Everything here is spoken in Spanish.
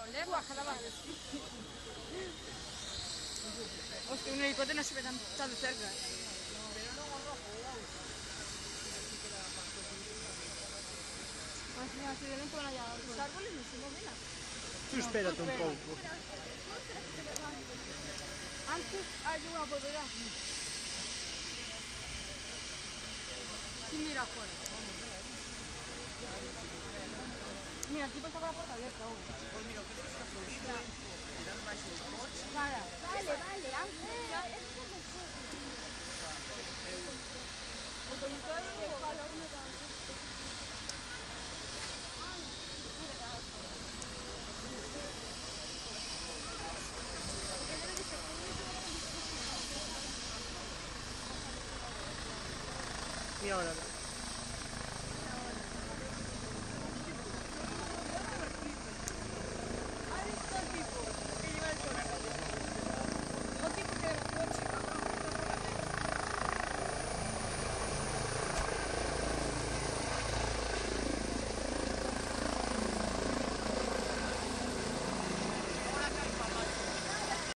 problema. Hostia, un helicóptero no se ve tan de cerca. Mira, si vienen por allá los árboles no se moven. Tú espérate un pouco. Antes hay una bodega. Sí, mira afuera. Mira, aquí pasa la puerta abierta. Pues mira, que está florido, le dan máis el coche. Vale, antes. Y ahora